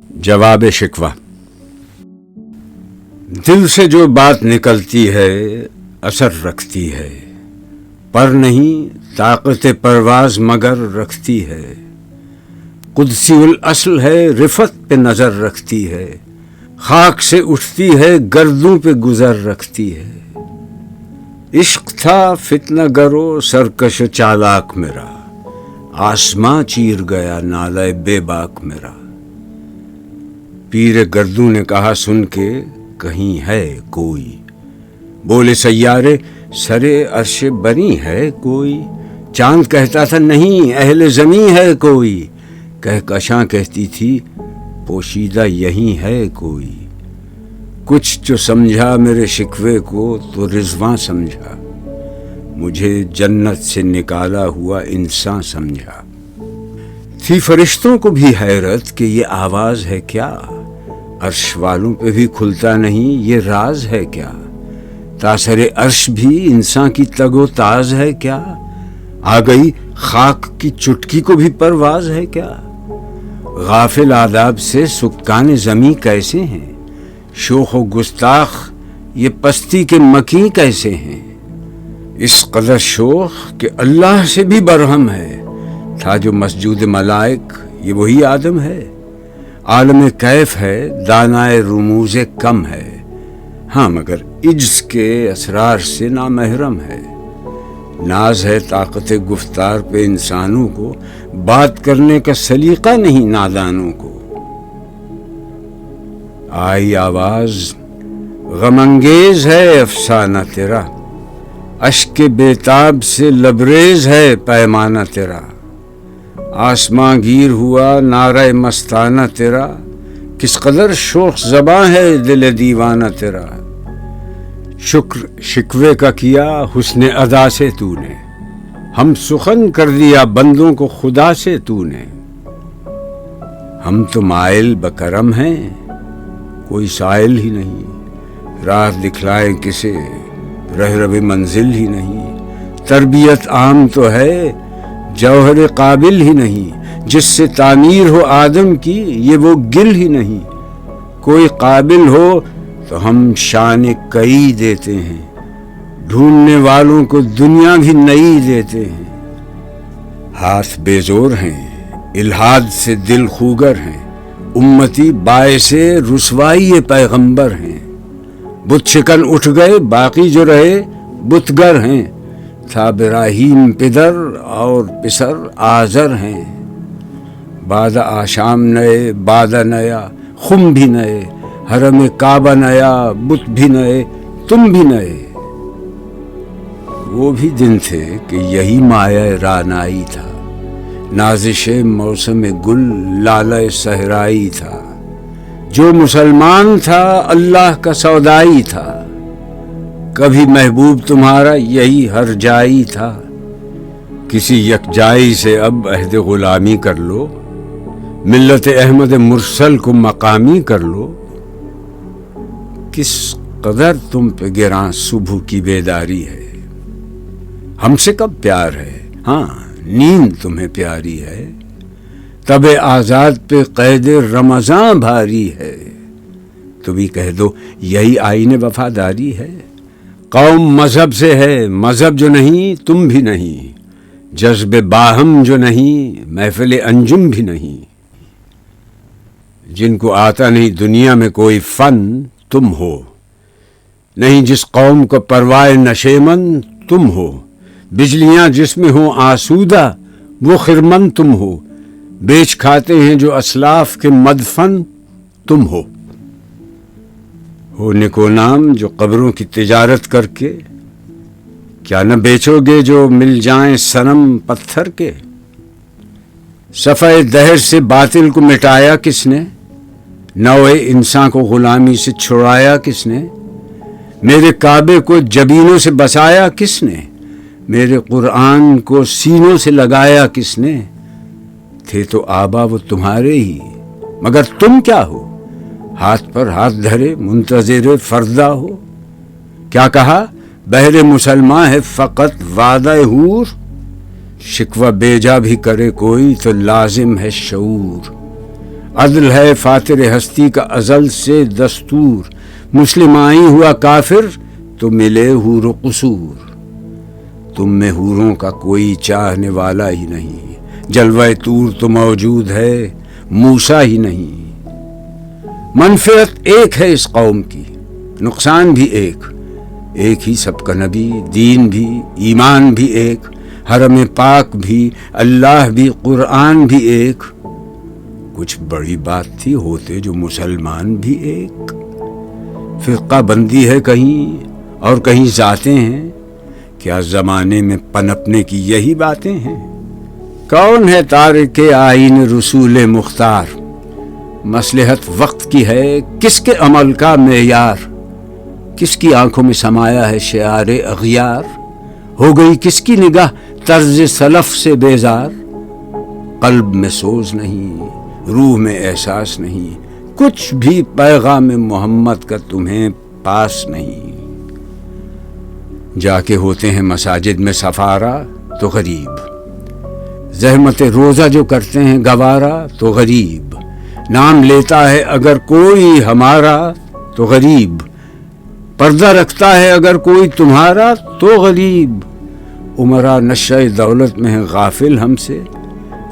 جواب شکوہ۔ دل سے جو بات نکلتی ہے اثر رکھتی ہے، پر نہیں طاقت پرواز مگر رکھتی ہے۔ قدسی الاصل ہے، رفت پہ نظر رکھتی ہے، خاک سے اٹھتی ہے، گردوں پہ گزر رکھتی ہے۔ عشق تھا فتنہ گرو سرکش چالاک میرا، آسماں چیر گیا نالہ بے باک میرا۔ پیر گردوں نے کہا سن کے کہیں ہے کوئی، بولے سیارے سرے عرش بنی ہے کوئی۔ چاند کہتا تھا نہیں اہل زمیں ہے کوئی، کہکشاں کہتی تھی پوشیدہ یہیں ہے کوئی۔ کچھ جو سمجھا میرے شکوے کو تو رضواں سمجھا، مجھے جنت سے نکالا ہوا انسان سمجھا۔ تھی فرشتوں کو بھی حیرت کہ یہ آواز ہے کیا، عرش والوں پہ بھی کھلتا نہیں یہ راز ہے کیا۔ تاثر عرش بھی انسان کی تگ و تاز ہے کیا، آ گئی خاک کی چٹکی کو بھی پرواز ہے کیا۔ غافل آداب سے سکان زمیں کیسے ہیں، شوخ و گستاخ یہ پستی کے مکیں کیسے ہیں۔ اس قدر شوخ کہ اللہ سے بھی برہم ہے، تھا جو مسجود ملائک یہ وہی آدم ہے۔ عالم کیف ہے دانائے رموز کم ہے، ہاں مگر عجز کے اسرار سے نامحرم ہے۔ ناز ہے طاقت گفتار پہ انسانوں کو، بات کرنے کا سلیقہ نہیں نادانوں کو۔ آئی آواز غم انگیز ہے افسانہ تیرا، اشک بیتاب سے لبریز ہے پیمانہ تیرا۔ آسماں گیر ہوا نعرہ مستانہ تیرا، کس قدر شوخ زباں ہے دل دیوانہ تیرا۔ شکر شکوے کا کیا حسن ادا سے تو نے، ہم سخن کر دیا بندوں کو خدا سے تو نے۔ ہم تو مائل بکرم ہیں کوئی سائل ہی نہیں، راہ دکھلائیں کسے رہرو منزل ہی نہیں۔ تربیت عام تو ہے جوہر قابل ہی نہیں، جس سے تعمیر ہو آدم کی یہ وہ گل ہی نہیں۔ کوئی قابل ہو تو ہم شان کئی دیتے ہیں، ڈھونڈنے والوں کو دنیا بھی نئی دیتے ہیں۔ ہاتھ بے زور ہیں الحاد سے دل خوگر ہیں، امتی باعث رسوائی پیغمبر ہیں۔ بت شکن اٹھ گئے باقی جو رہے بتگر ہیں، تھا ابراہیم پدر اور پسر آزر ہیں۔ بعد آشام نئے بادہ نیا خم بھی نئے، حرم کعبہ نیا بت بھی نئے تم بھی نئے۔ وہ بھی دن تھے کہ یہی مایہ رعنائی تھا، نازش موسم گل لالہ صحرائی تھا۔ جو مسلمان تھا اللہ کا سودائی تھا، کبھی محبوب تمہارا یہی ہر جائی تھا۔ کسی یکجائی سے اب عہد غلامی کر لو، ملت احمد مرسل کو مقامی کر لو۔ کس قدر تم پہ گراں صبح کی بیداری ہے، ہم سے کب پیار ہے، ہاں نیند تمہیں پیاری ہے۔ تب آزاد پہ قید رمضان بھاری ہے، تو بھی کہہ دو یہی آئین وفاداری ہے۔ قوم مذہب سے ہے مذہب جو نہیں تم بھی نہیں، جذب باہم جو نہیں محفل انجم بھی نہیں۔ جن کو آتا نہیں دنیا میں کوئی فن تم ہو، نہیں جس قوم کو پروائے نشیمن تم ہو۔ بجلیاں جس میں ہوں آسودہ وہ خرمن تم ہو، بیچ کھاتے ہیں جو اسلاف کے مدفن تم ہو۔ نکو نام جو قبروں کی تجارت کر کے، کیا نہ بیچو گے جو مل جائیں صنم پتھر کے۔ صفحہ دہر سے باطل کو مٹایا کس نے، نوع انسان کو غلامی سے چھڑایا کس نے۔ میرے کعبے کو جبینوں سے بسایا کس نے، میرے قرآن کو سینوں سے لگایا کس نے۔ تھے تو آبا وہ تمہارے ہی، مگر تم کیا ہو، ہاتھ پر ہاتھ دھرے منتظر فردا ہو۔ کیا کہا بہر مسلمان ہے فقط وعدہ حور، شکوہ بیجا بھی کرے کوئی تو لازم ہے شعور۔ عدل ہے فاتر ہستی کا ازل سے دستور، مسلم آئی ہوا کافر تو ملے حور و قصور۔ تم میں حوروں کا کوئی چاہنے والا ہی نہیں، جلوہ طور تو موجود ہے موسیٰ ہی نہیں۔ منفعت ایک ہے اس قوم کی، نقصان بھی ایک ہی سب کا نبی، دین بھی، ایمان بھی ایک، حرم پاک بھی، اللہ بھی، قرآن بھی ایک۔ کچھ بڑی بات تھی ہوتے جو مسلمان بھی ایک۔ فرقہ بندی ہے کہیں اور کہیں ذاتیں ہیں، کیا زمانے میں پنپنے کی یہی باتیں ہیں؟ کون ہے تارک آئین رسول مختار؟ مصلحت وقت کی ہے کس کے عمل کا معیار؟ کس کی آنکھوں میں سمایا ہے شعار اغیار؟ ہو گئی کس کی نگاہ طرز سلف سے بیزار؟ قلب میں سوز نہیں، روح میں احساس نہیں، کچھ بھی پیغام محمد کا تمہیں پاس نہیں۔ جا کے ہوتے ہیں مساجد میں سفارا تو غریب، زحمت روزہ جو کرتے ہیں گوارا تو غریب، نام لیتا ہے اگر کوئی ہمارا تو غریب، پردہ رکھتا ہے اگر کوئی تمہارا تو غریب۔ عمرہ نشہ دولت میں ہے غافل ہم سے،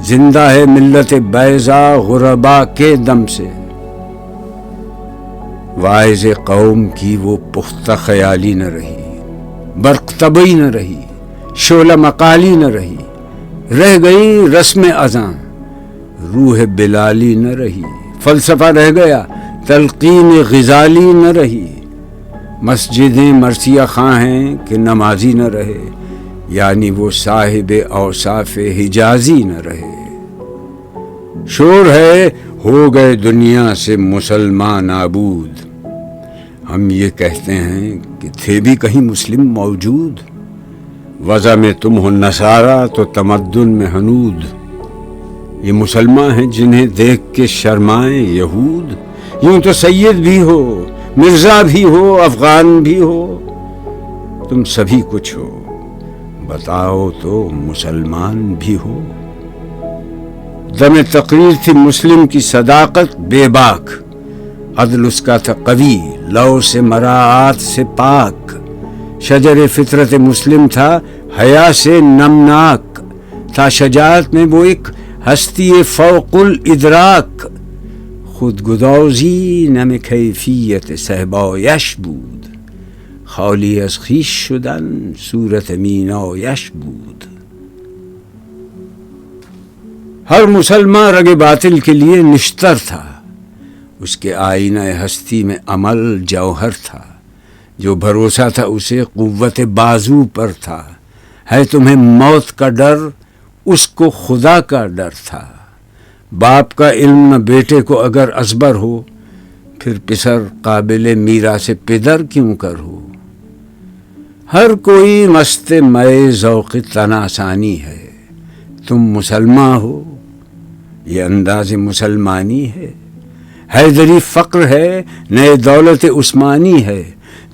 زندہ ہے ملت بیضا غربا کے دم سے۔ واعظ قوم کی وہ پختہ خیالی نہ رہی، برق طبعی نہ رہی، شعلہ مقالی نہ رہی، رہ گئی رسم اذاں، روح بلالی نہ رہی، فلسفہ رہ گیا تلقین غزالی نہ رہی۔ مسجدیں مرثیہ خواں ہیں کہ نمازی نہ رہے، یعنی وہ صاحب اوصاف حجازی نہ رہے۔ شور ہے ہو گئے دنیا سے مسلمان نابود، ہم یہ کہتے ہیں کہ تھے بھی کہیں مسلم موجود۔ وضع میں تم ہو نصارہ تو تمدن میں ہنود، یہ مسلمان ہیں جنہیں دیکھ کے شرمائیں یہود۔ یوں تو سید بھی ہو، مرزا بھی ہو، افغان بھی ہو، تم سبھی کچھ ہو، بتاؤ تو مسلمان بھی ہو۔ دم تقریر تھی مسلم کی صداقت بے باک، عدل اس کا تھا قوی، لو سے مراعات سے پاک، شجر فطرت مسلم تھا حیا سے نمناک، تھا شجاعت میں وہ ایک ہستی فوق الادراک، خود گدازی نم کیفیت صحبایش بود، خالی از خویش شدن صورت مینایش بود۔ ہر مسلمان رگ باطل کے لیے نشتر تھا، اس کے آئینہ ہستی میں عمل جوہر تھا، جو بھروسہ تھا اسے قوت بازو پر تھا۔ ہے تمہیں موت کا ڈر، اس کو خدا کا ڈر تھا۔ باپ کا علم بیٹے کو اگر ازبر ہو، پھر پسر قابل میراث پدر کیوں کر ہو۔ ہر کوئی مست مئے ذوق تناسانی ہے، تم مسلمان ہو یہ انداز مسلمانی ہے۔ حیدری فقر ہے نئے دولت عثمانی ہے،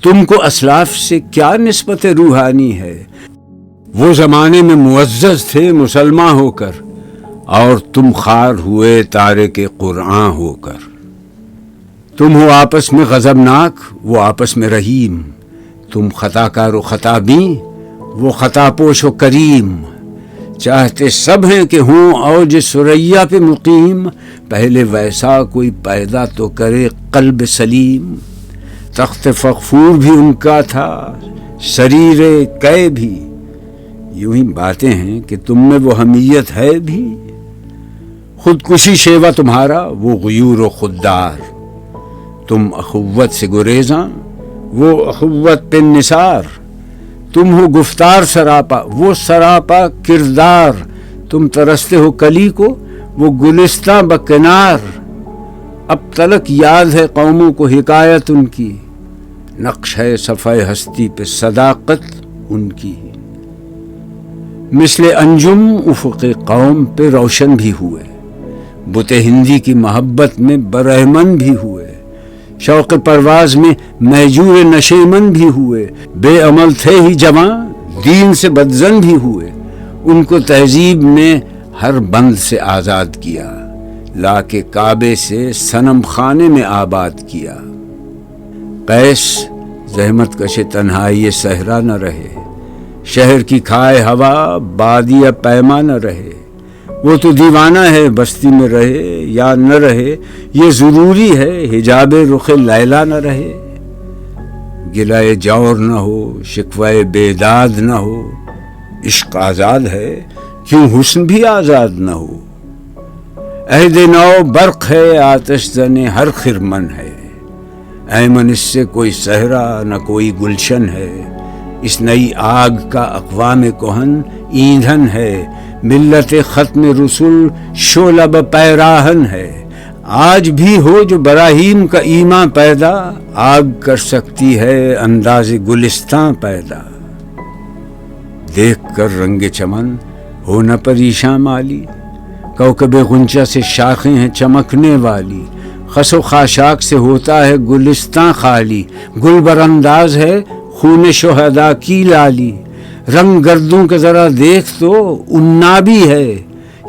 تم کو اسلاف سے کیا نسبت روحانی ہے۔ وہ زمانے میں معزز تھے مسلمان ہو کر، اور تم خوار ہوئے تارک قرآن ہو کر۔ تم ہو آپس میں غضبناک، وہ آپس میں رحیم، تم خطا کار و خطا بین، وہ خطا پوش و کریم۔ چاہتے سب ہیں کہ ہوں اوج ثریا پہ مقیم، پہلے ویسا کوئی پیدا تو کرے قلب سلیم۔ تخت فغفور بھی ان کا تھا، سریر قے بھی، یوں ہی باتیں ہیں کہ تم میں وہ حمیت ہے بھی۔ خودکشی شیوا تمہارا، وہ غیور و خوددار، تم اخوت سے گریزاں، وہ اخوت پہ نثار۔ تم ہو گفتار سراپا، وہ سراپا کردار، تم ترستے ہو کلی کو، وہ گلستہ بکنار۔ اب تلک یاد ہے قوموں کو حکایت ان کی، نقش ہے صفحہ ہستی پہ صداقت ان کی۔ مثل انجم افق قوم پہ روشن بھی ہوئے، بت ہندی کی محبت میں برہمن بھی ہوئے، شوق پرواز میں مہجور نشیمن بھی ہوئے، بے عمل تھے ہی جواں دین سے بدزن بھی ہوئے۔ ان کو تہذیب میں ہر بند سے آزاد کیا، لا کے کعبے سے صنم خانے میں آباد کیا۔ قیس زحمت کش تنہائی صحرا نہ رہے، شہر کی کھائے ہوا بادیہ پیما نہ رہے۔ وہ تو دیوانہ ہے بستی میں رہے یا نہ رہے، یہ ضروری ہے حجاب رخ لیلا نہ رہے۔ گلائے جور نہ ہو، شکوائے بیداد نہ ہو، عشق آزاد ہے کیوں حسن بھی آزاد نہ ہو۔ عہد نو برق ہے آتش زنے ہر خرمن ہے، ایمن اس سے کوئی صحرا نہ کوئی گلشن ہے۔ اس نئی آگ کا اقوام کہن ایندھن ہے، ملت ختم رسول شعلہ پیراہن ہے۔ آج بھی ہو جو براہیم کا ایمان پیدا، آگ کر سکتی ہے انداز گلستاں پیدا۔ دیکھ کر رنگ چمن ہو نہ پریشاں مالی، کوکب غنچہ سے شاخیں ہیں چمکنے والی۔ خس و خاشاک سے ہوتا ہے گلستاں خالی، گل برانداز ہے خون شہداء کی لالی۔ رنگ گردوں کے ذرا دیکھ تو عنابی ہے،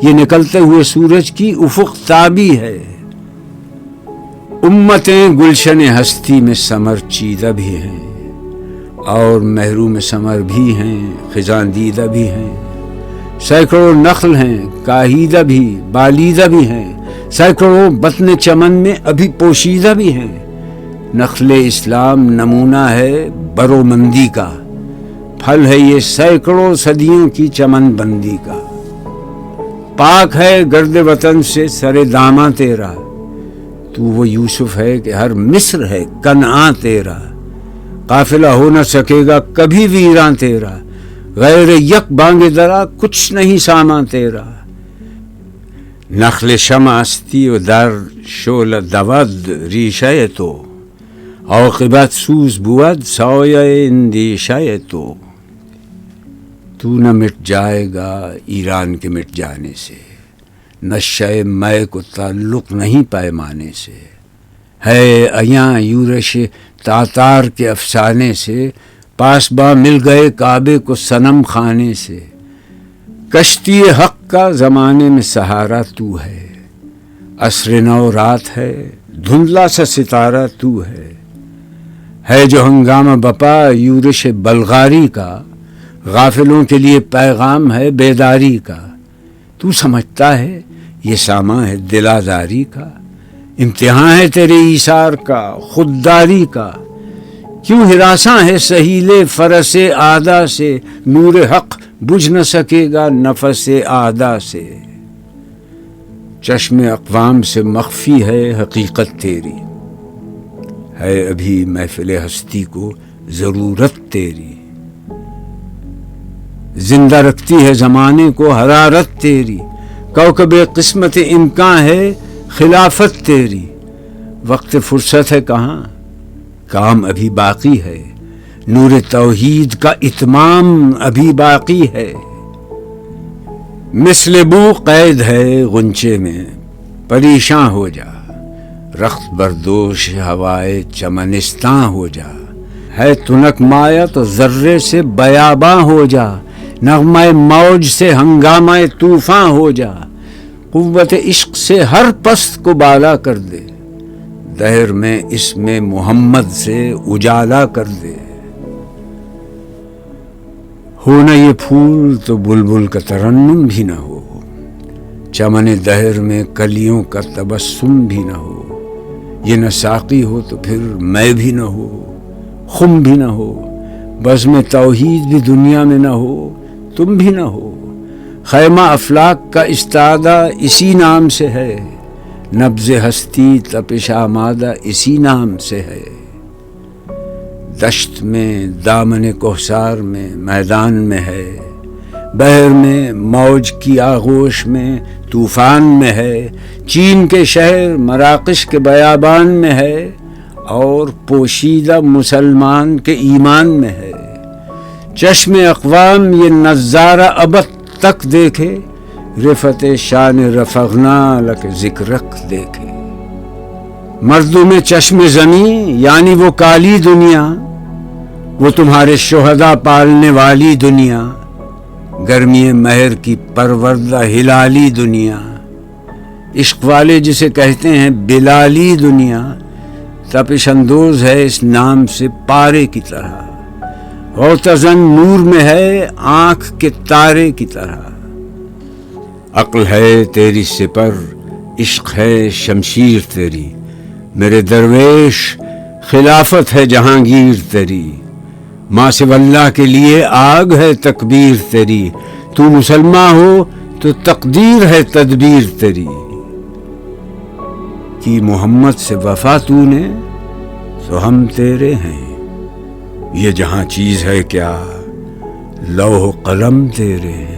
یہ نکلتے ہوئے سورج کی افق تابی ہے۔ امتیں گلشن ہستی میں سمر چیدہ بھی ہیں، اور محروم سمر بھی ہیں خزاں دیدہ بھی ہیں۔ سینکڑوں نخل ہیں کاہیدہ بھی بالیدہ بھی ہیں، سینکڑوں بطن چمن میں ابھی پوشیدہ بھی ہیں۔ نخل اسلام نمونہ ہے برومندی کا، پھل ہے یہ سینکڑوں صدیوں کی چمن بندی کا۔ پاک ہے گرد وطن سے سر داماں تیرا، تو وہ یوسف ہے کہ ہر مصر ہے کنعاں تیرا۔ قافلہ ہو نہ سکے گا کبھی ویراں تیرا، غیر یک بانگ درا کچھ نہیں سامان تیرا۔ نخل شمع استی و در شعلہ دود ریشہ تو، عاقبت سوز بود سایہ اندیشہ تو۔ تو نہ مٹ جائے گا ایران کے مٹ جانے سے، نشہ مے کو تعلق نہیں پیمانے سے۔ ہے ایاں یورش تاتار کے افسانے سے، پاسباں مل گئے کعبے کو صنم خانے سے۔ کشتی حق کا زمانے میں سہارا تو ہے، عصر نو رات ہے دھندلا سا ستارہ تو ہے جو ہنگامہ بپا یورش بلغاری کا، غافلوں کے لیے پیغام ہے بیداری کا۔ تو سمجھتا ہے یہ سامان ہے دل آزاری کا، امتحان ہے تیرے ایثار کا خودداری کا۔ کیوں ہراساں ہے سہیل فرس آدھا سے، نور حق بجھ نہ سکے گا نفس آدھا سے۔ چشم اقوام سے مخفی ہے حقیقت تیری، ہے ابھی محفل ہستی کو ضرورت تیری۔ زندہ رکھتی ہے زمانے کو حرارت تیری، کوکب قسمت امکان ہے خلافت تیری۔ وقت فرصت ہے کہاں، کام ابھی باقی ہے، نور توحید کا اتمام ابھی باقی ہے۔ مثل بو قید ہے غنچے میں پریشاں ہو جا، رخت بردوش ہوائے چمنستاں ہو جا۔ ہے تنک مایا تو ذرے سے بیاباں ہو جا، نغمہ موج سے ہنگامہ طوفاں ہو جا۔ قوت عشق سے ہر پست کو بالا کر دے، دہر میں اس میں محمد سے اجالا کر دے۔ ہو نہ یہ پھول تو بلبل کا ترنم بھی نہ ہو، چمن دہر میں کلیوں کا تبسم بھی نہ ہو۔ یہ نہ ساقی ہو تو پھر میں بھی نہ ہو، خم بھی نہ ہو، بزم توحید بھی دنیا میں نہ ہو، تم بھی نہ ہو۔ خیمہ افلاک کا استادہ اسی نام سے ہے، نبض ہستی تپش آمادہ اسی نام سے ہے۔ دشت میں دامن کوثر میں میدان میں ہے، بحر میں موج کی آغوش میں طوفان میں ہے۔ چین کے شہر مراکش کے بیابان میں ہے، اور پوشیدہ مسلمان کے ایمان میں ہے۔ چشم اقوام یہ نظارہ ابد تک دیکھے، رفت شان رفغنا لک ذکرک دیکھے۔ مردوں میں چشم زمیں یعنی وہ کالی دنیا، وہ تمہارے شہداء پالنے والی دنیا، گرمی مہر کی پروردہ ہلالی دنیا۔ عشق والے جسے کہتے ہیں بلالی دنیا تپش اندوز ہے اس نام سے پارے کی طرح، غوطہ-زن نور میں ہے آنکھ کے تارے کی طرح۔ عقل ہے تیری سپر، عشق ہے شمشیر تیری، میرے درویش خلافت ہے جہانگیر تیری۔ ماں سے واللہ کے لیے آگ ہے تکبیر تیری، تو مسلمان ہو تو تقدیر ہے تدبیر تیری۔ کی محمد سے وفا تو نے تو ہم تیرے ہیں، یہ جہاں چیز ہے کیا لوح و قلم تیرے ہیں۔